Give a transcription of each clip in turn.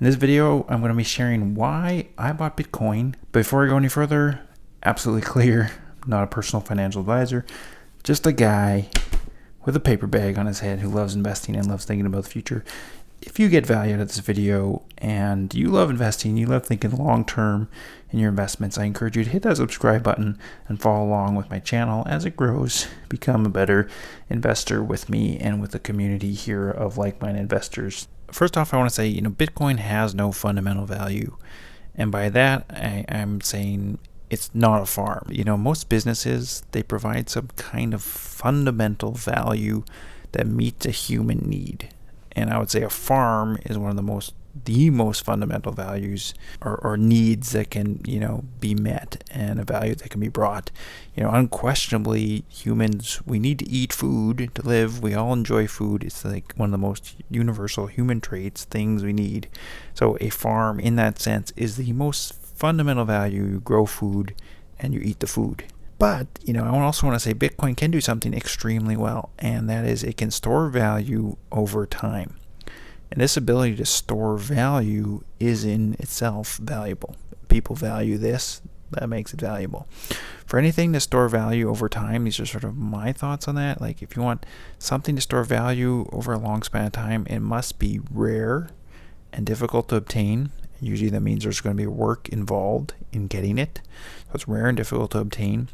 In this video, I'm going to be sharing why I bought Bitcoin. Before I go any further, absolutely clear, not a personal financial advisor, just a guy with a paper bag on his head who loves investing and loves thinking about the future. If you get value out of this video and you love investing, you love thinking long term in your investments, I encourage you to hit that subscribe button and follow along with my channel as it grows. Become a better investor with me and with the community here of like-minded investors. First off, I want to say, Bitcoin has no fundamental value. And by that, I'm saying it's not a farm. Most businesses, they provide some kind of fundamental value that meets a human need. And I would say a farm is one of the most fundamental values or needs that can, be met, and a value that can be brought. Unquestionably, humans, we need to eat food to live. We all enjoy food. It's like one of the most universal human traits, things we need. So a farm, in that sense, is the most fundamental value. You grow food and you eat the food. But, I also want to say Bitcoin can do something extremely well, and that is it can store value over time. And this ability to store value is in itself valuable. People value this. That makes it valuable. For anything to store value over time, these are sort of my thoughts on that. Like if you want something to store value over a long span of time, it must be rare and difficult to obtain. Usually that means there's going to be work involved in getting it. So it's rare and difficult to obtain.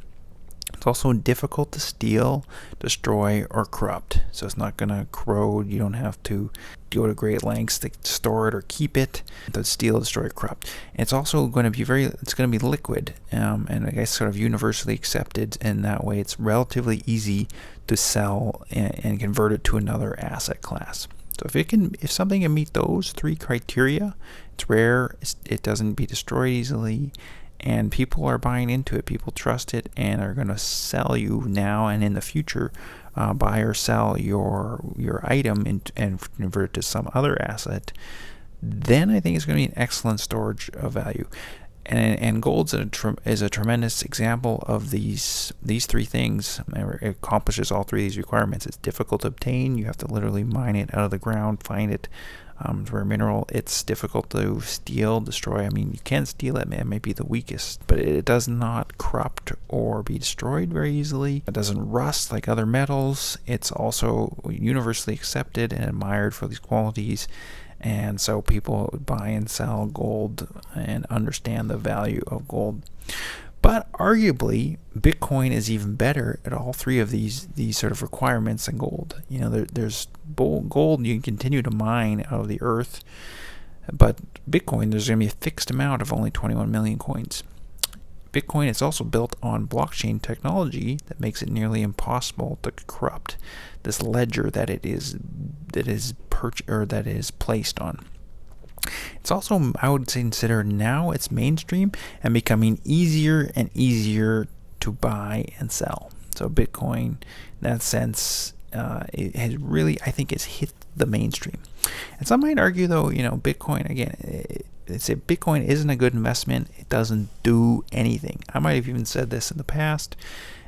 It's also difficult to steal, destroy, or corrupt. So it's not going to corrode. You don't have to go to great lengths to store it or keep it. To steal, destroy, corrupt. And it's also going to be liquid, and I guess sort of universally accepted. And that way, it's relatively easy to sell and convert it to another asset class. So if something can meet those three criteria, it's rare, it doesn't be destroyed easily, and people are buying into it, people trust it, and are going to sell you now and in the future, buy or sell your item and convert it to some other asset, then I think it's going to be an excellent storage of value. And gold is a tremendous example of these three things. It accomplishes all three of these requirements. It's difficult to obtain. You have to literally mine it out of the ground, find it. For a mineral, it's difficult to steal, destroy. I mean, you can steal it, it may be the weakest, but it does not corrupt or be destroyed very easily. It doesn't rust like other metals. It's also universally accepted and admired for these qualities. And so people buy and sell gold and understand the value of gold. But arguably, Bitcoin is even better at all three of these sort of requirements than gold. There's gold you can continue to mine out of the earth, but Bitcoin, there's going to be a fixed amount of only 21 million coins. Bitcoin is also built on blockchain technology that makes it nearly impossible to corrupt this ledger that it is placed on. It's also, I would consider now it's mainstream and becoming easier and easier to buy and sell. So Bitcoin, in that sense, it has really, I think, it's hit the mainstream. And some might argue, though, Bitcoin, again, say Bitcoin isn't a good investment. It doesn't do anything. I might have even said this in the past.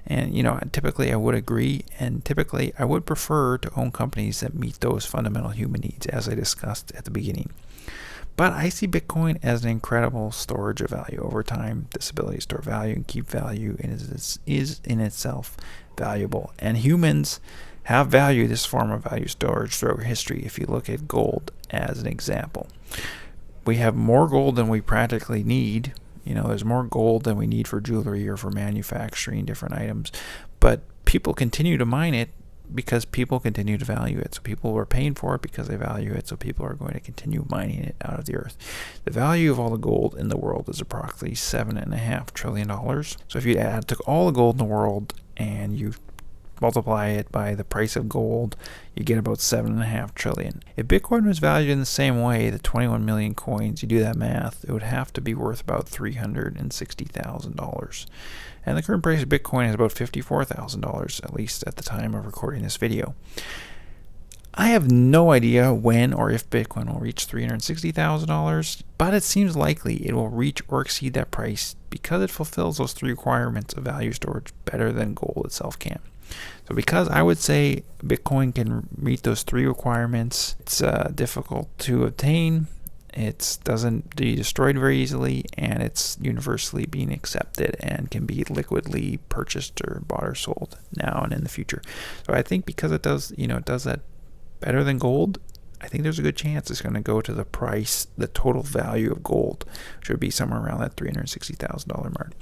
And, typically I would agree, and typically I would prefer to own companies that meet those fundamental human needs, as I discussed at the beginning. But I see Bitcoin as an incredible storage of value over time. This ability to store value and keep value is in itself valuable. And humans have valued this form of value storage throughout history. If you look at gold as an example, we have more gold than we practically need. There's more gold than we need for jewelry or for manufacturing different items. But people continue to mine it because people continue to value it. So people are paying for it because they value it. So people are going to continue mining it out of the earth. The value of all the gold in the world is approximately $7.5 trillion. So if you took all the gold in the world and you multiply it by the price of gold, you get about $7.5 trillion. If Bitcoin was valued in the same way, the 21 million coins, you do that math, it would have to be worth about $360,000. And the current price of Bitcoin is about $54,000, at least at the time of recording this video. I have no idea when or if Bitcoin will reach $360,000, but it seems likely it will reach or exceed that price because it fulfills those three requirements of value storage better than gold itself can. So because I would say Bitcoin can meet those three requirements, it's difficult to obtain, It doesn't be destroyed very easily, and it's universally being accepted and can be liquidly purchased or bought or sold now and in the future. So I think because it does, it does that better than gold, I think there's a good chance it's going to go to the price, the total value of gold, which would be somewhere around that $360,000 mark.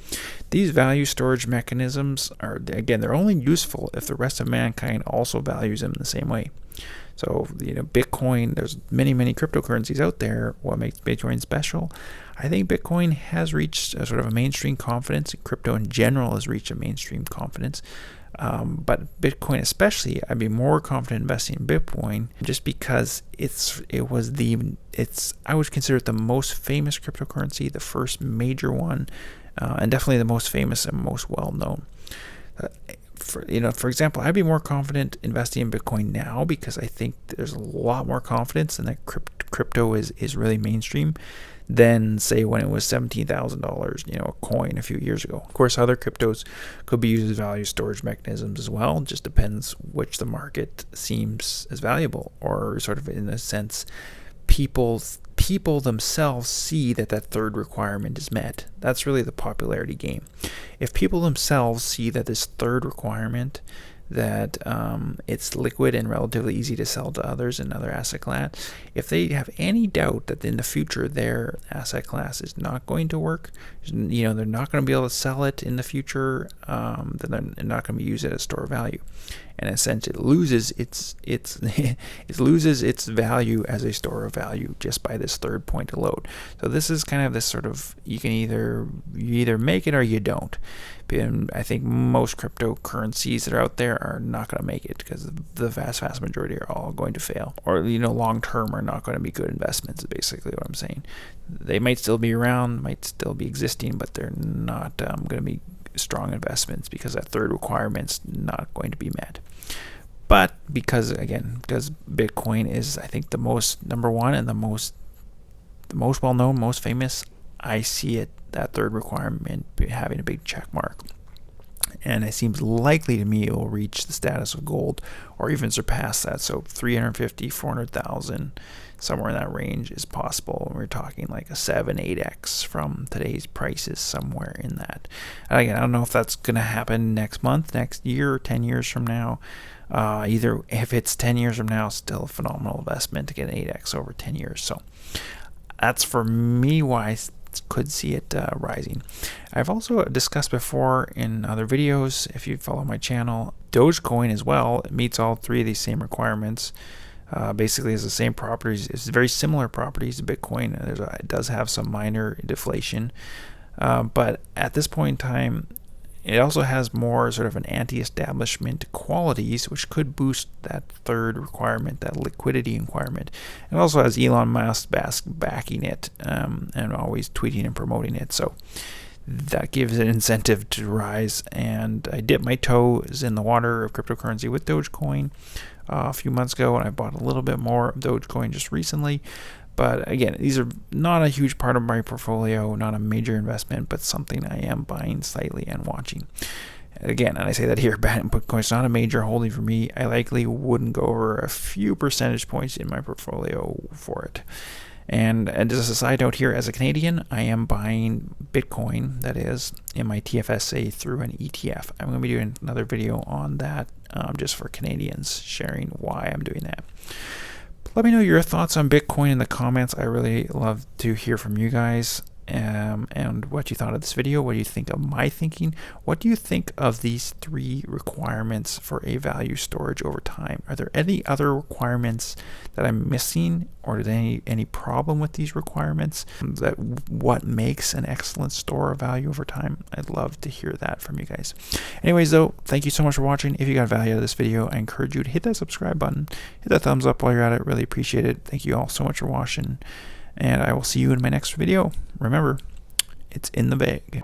These value storage mechanisms are, again, they're only useful if the rest of mankind also values them the same way. So, Bitcoin, there's many cryptocurrencies out there. What makes Bitcoin special? I think Bitcoin has reached a sort of a mainstream confidence. Crypto in general has reached a mainstream confidence. But Bitcoin especially, I'd be more confident investing in Bitcoin just because I would consider it the most famous cryptocurrency, the first major one, and definitely the most famous and most well known. For example, I'd be more confident investing in Bitcoin now because I think there's a lot more confidence in that crypto is really mainstream than, say, when it was $17,000, a coin a few years ago. Of course, other cryptos could be used as value storage mechanisms as well. It just depends which the market seems as valuable, or sort of in a sense, people themselves see that third requirement is met. That's really the popularity game. If people themselves see that this third requirement, that it's liquid and relatively easy to sell to others in other asset class, if they have any doubt that in the future their asset class is not going to work, they're not going to be able to sell it in the future, then they're not going to use it as store of value. And in a sense, it loses its value as a store of value just by this third point to load. So this is kind of this sort of, you either make it or you don't. And I think most cryptocurrencies that are out there are not going to make it because the vast majority are all going to fail, or long term are not going to be good investments. Is basically what I'm saying. They might still be around, might still be existing, but they're not going to be strong investments because that third requirement's not going to be met. But because Bitcoin is, I think, the most number one and the most well known, most famous, I see that third requirement having a big check mark. And it seems likely to me it will reach the status of gold or even surpass that. So 350, 400,000, somewhere in that range is possible. We're talking like a 7-8x from today's prices, somewhere in that. And again, I don't know if that's going to happen next month, next year, or 10 years from now. Either if it's 10 years from now, still a phenomenal investment to get an 8x over 10 years. So that's for me why I could see it rising. I've also discussed before in other videos, if you follow my channel, Dogecoin as well. It meets all three of these same requirements. Basically, it's the same properties. It's very similar properties to Bitcoin. It does have some minor deflation, but at this point in time, it also has more sort of an anti-establishment qualities, which could boost that third requirement, that liquidity requirement. It also has Elon Musk backing it and always tweeting and promoting it. So that gives it an incentive to rise. And I dipped my toes in the water of cryptocurrency with Dogecoin a few months ago, and I bought a little bit more of Dogecoin just recently. But again, these are not a huge part of my portfolio, not a major investment, but something I am buying slightly and watching. Again, and I say that here, Bitcoin's not a major holding for me. I likely wouldn't go over a few percentage points in my portfolio for it. And just a side note here, as a Canadian, I am buying Bitcoin, that is, in my TFSA through an ETF. I'm going to be doing another video on that just for Canadians, sharing why I'm doing that. Let me know your thoughts on Bitcoin in the comments. I really love to hear from you guys and what you thought of this video. What do you think of my thinking? What do you think of these three requirements for a value storage over time? Are there any other requirements that I'm missing, or is there any problem with these requirements? What makes an excellent store of value over time? I'd love to hear that from you guys. Anyways, though, thank you so much for watching. If you got value out of this video, I encourage you to hit that subscribe button, hit that thumbs up while you're at it. Really appreciate it. Thank you all so much for watching, and I will see you in my next video. Remember, it's in the bag.